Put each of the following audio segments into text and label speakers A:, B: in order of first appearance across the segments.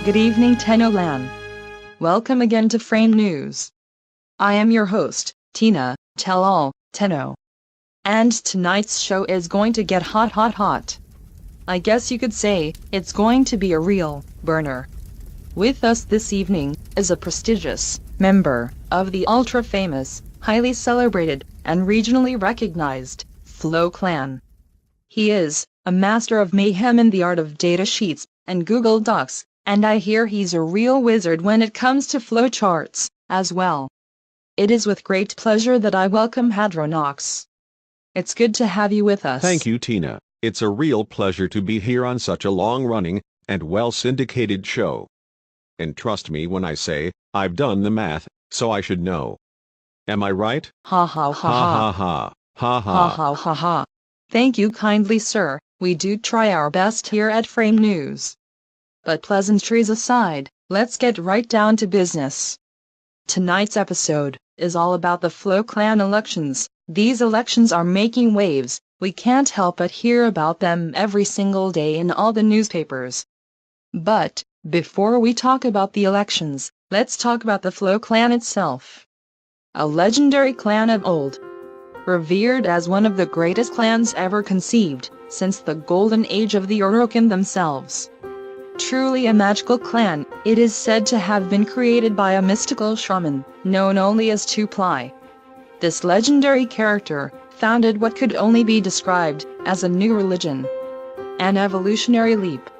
A: Good evening Tenno Lan. Welcome again to Frame News. I am your host, Tina, tell all, Tenno. And tonight's show is going to get hot. I guess you could say, it's going to be a real burner. With us this evening, is a prestigious member of the ultra-famous, highly celebrated, and regionally recognized Flow clan. He is a master of mayhem in the art of data sheets and Google Docs, and I hear he's a real wizard when it comes to flowcharts, as well. It is with great pleasure that I welcome Hadronox. It's good to have you with us.
B: Thank you, Tina. It's a real pleasure to be here on such a long-running and well-syndicated show. And trust me when I say, I've done the math, so I should know. Am I right?
A: Ha ha ha ha.
B: Ha ha ha.
A: Ha ha ha ha. Thank you kindly, sir. We do try our best here at Frame News. But pleasantries aside, let's get right down to business. Tonight's episode is all about the Flow clan elections. These elections are making waves. We can't help but hear about them every single day in all the newspapers. But before we talk about the elections, let's talk about the Flow clan itself. A legendary clan of old, revered as one of the greatest clans ever conceived, since the golden age of the Orokin themselves. Truly a magical clan, it is said to have been created by a mystical shaman, known only as Two-Ply. This legendary character founded what could only be described as a new religion. An evolutionary leap.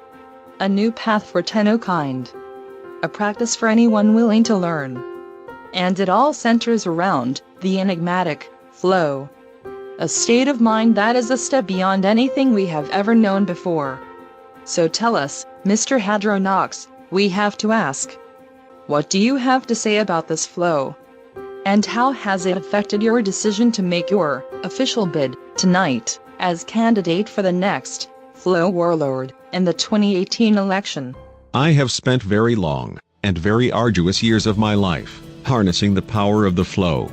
A: A new path for Tenno kind. A practice for anyone willing to learn. And it all centers around the enigmatic flow. A state of mind that is a step beyond anything we have ever known before. So tell us, Mr. Hadronox, we have to ask. What do you have to say about this flow? And how has it affected your decision to make your official bid tonight as candidate for the next Flow Warlord in the 2018 election?
B: I have spent very long and very arduous years of my life harnessing the power of the flow.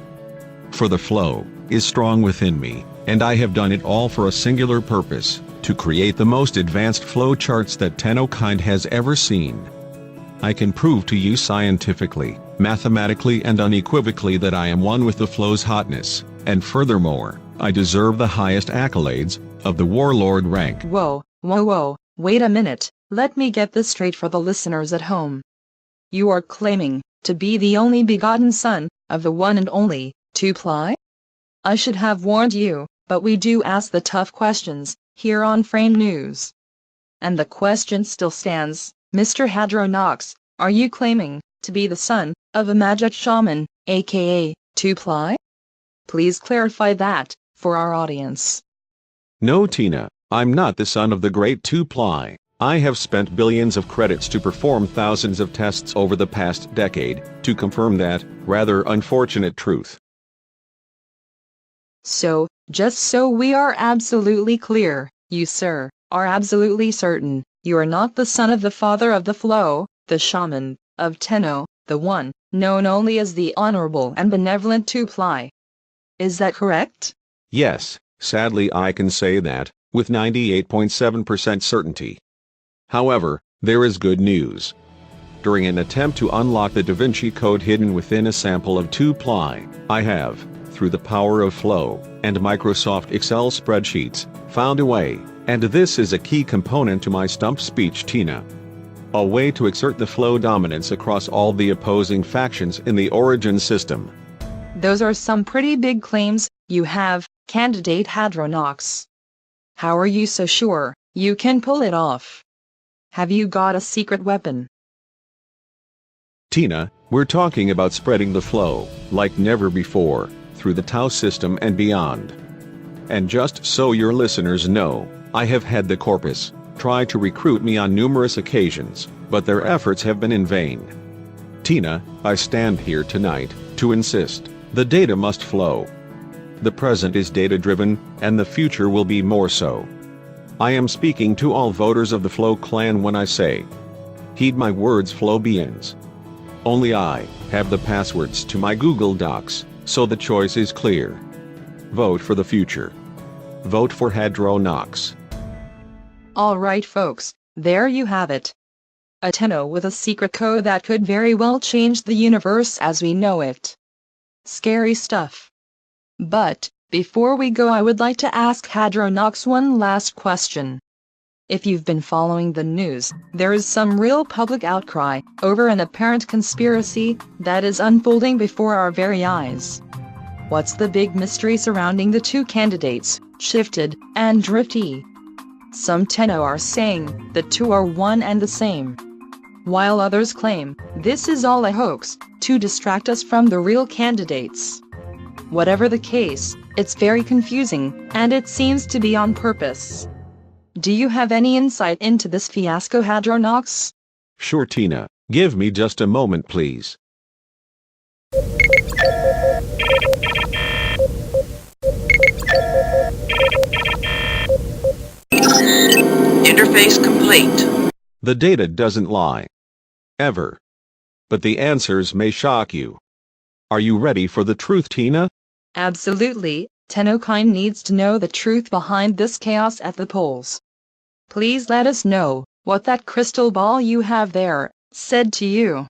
B: For the flow is strong within me, and I have done it all for a singular purpose, to create the most advanced flow charts that Tenno kind has ever seen. I can prove to you scientifically, mathematically and unequivocally that I am one with the flow's hotness, and furthermore, I deserve the highest accolades of the warlord rank.
A: Whoa, wait a minute, let me get this straight for the listeners at home. You are claiming to be the only begotten son of the one and only Two-Ply? I should have warned you, but we do ask the tough questions here on Frame News. And the question still stands, Mr. Hadronox, are you claiming to be the son of a magic shaman, aka Two-Ply? Please clarify that for our audience.
B: No, Tina, I'm not the son of the great Two-Ply. I have spent billions of credits to perform thousands of tests over the past decade to confirm that rather unfortunate truth.
A: So, just so we are absolutely clear, you, sir, are absolutely certain you are not the son of the father of the flow, the shaman of Tenno, the one known only as the honorable and benevolent Two-Ply. Is that correct?
B: Yes, sadly I can say that with 98.7% certainty. However, there is good news. During an attempt to unlock the Da Vinci Code hidden within a sample of Two-Ply, I have, through the power of Flow and Microsoft Excel spreadsheets, found a way, and this is a key component to my stump speech, Tina. A way to exert the Flow dominance across all the opposing factions in the Origin system.
A: Those are some pretty big claims you have, candidate Hadronox. How are you so sure you can pull it off? Have you got a secret weapon?
B: Tina, we're talking about spreading the flow, like never before, through the Tau system and beyond. And just so your listeners know, I have had the corpus try to recruit me on numerous occasions, but their efforts have been in vain. Tina, I stand here tonight to insist, the data must flow. The present is data-driven, and the future will be more so. I am speaking to all voters of the Flow clan when I say, heed my words, Flow beings. Only I have the passwords to my Google Docs, so the choice is clear. Vote for the future. Vote for Hadronox.
A: All right folks, there you have it. A Tenno with a secret code that could very well change the universe as we know it. Scary stuff. But, before we go, I would like to ask Hadronox one last question. If you've been following the news, there is some real public outcry over an apparent conspiracy that is unfolding before our very eyes. What's the big mystery surrounding the two candidates, Shifted and Drifty? Some Tenno are saying the two are one and the same, while others claim this is all a hoax to distract us from the real candidates. Whatever the case, it's very confusing, and it seems to be on purpose. Do you have any insight into this fiasco, Hadronox?
B: Sure, Tina. Give me just a moment, please.
C: Interface complete.
B: The data doesn't lie. Ever. But the answers may shock you. Are you ready for the truth, Tina?
A: Absolutely. Tenno-kind needs to know the truth behind this chaos at the polls. Please let us know what that crystal ball you have there said to you.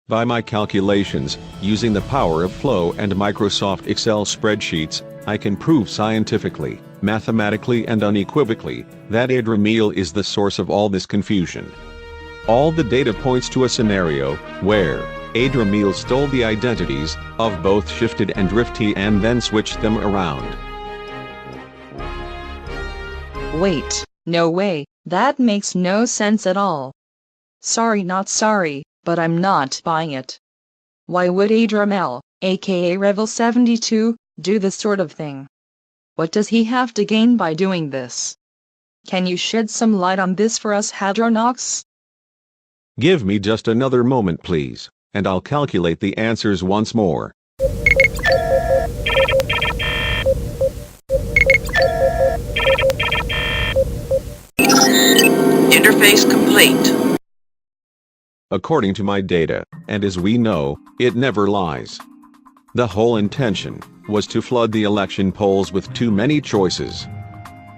B: By my calculations, using the power of Flow and Microsoft Excel spreadsheets, I can prove scientifically, mathematically and unequivocally, that Hadronox is the source of all this confusion. All the data points to a scenario where Hadronox stole the identities of both Shifted and Drifty and then switched them around.
A: Wait, no way, that makes no sense at all. Sorry, not sorry, but I'm not buying it. Why would Hadronox, aka Rebel 72, do this sort of thing? What does he have to gain by doing this? Can you shed some light on this for us, Hadronox?
B: Give me just another moment, please, and I'll calculate the answers once more.
C: Interface complete.
B: According to my data, and as we know, it never lies. The whole intention was to flood the election polls with too many choices.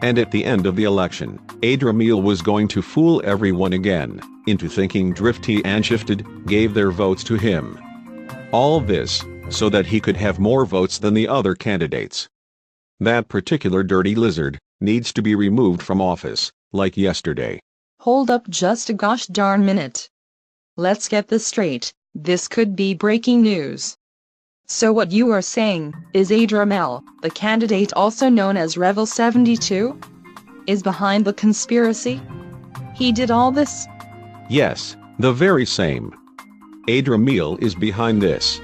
B: And at the end of the election, Hadronox was going to fool everyone again into thinking Drifty and Shifted gave their votes to him. All this so that he could have more votes than the other candidates. That particular dirty lizard needs to be removed from office, like yesterday.
A: Hold up just a gosh darn minute. Let's get this straight, this could be breaking news. So what you are saying is Hadronox, the candidate also known as Rebel 72, is behind the conspiracy? He did all this?
B: Yes, the very same. Hadronox is behind this.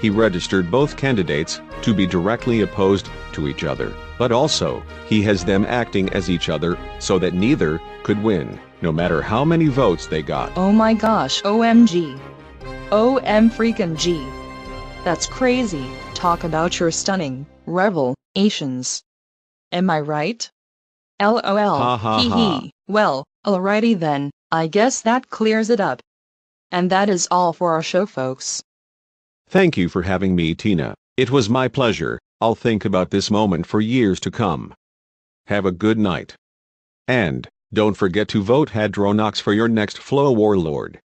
B: He registered both candidates to be directly opposed to each other, but also, he has them acting as each other so that neither could win, no matter how many votes they got.
A: Oh my gosh, OMG. OM freaking G. That's crazy. Talk about your stunning revelations. Am I right? LOL.
B: Ha ha
A: Hee
B: ha.
A: hee. Well, alrighty then, I guess that clears it up. And that is all for our show, folks.
B: Thank you for having me, Tina. It was my pleasure. I'll think about this moment for years to come. Have a good night. And don't forget to vote Hadronox for your next Flow Warlord.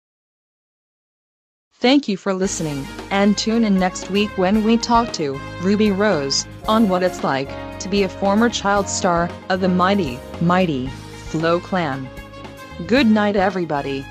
A: Thank you for listening, and tune in next week when we talk to Ruby Rose on what it's like to be a former child star of the mighty Flow clan. Good night, everybody.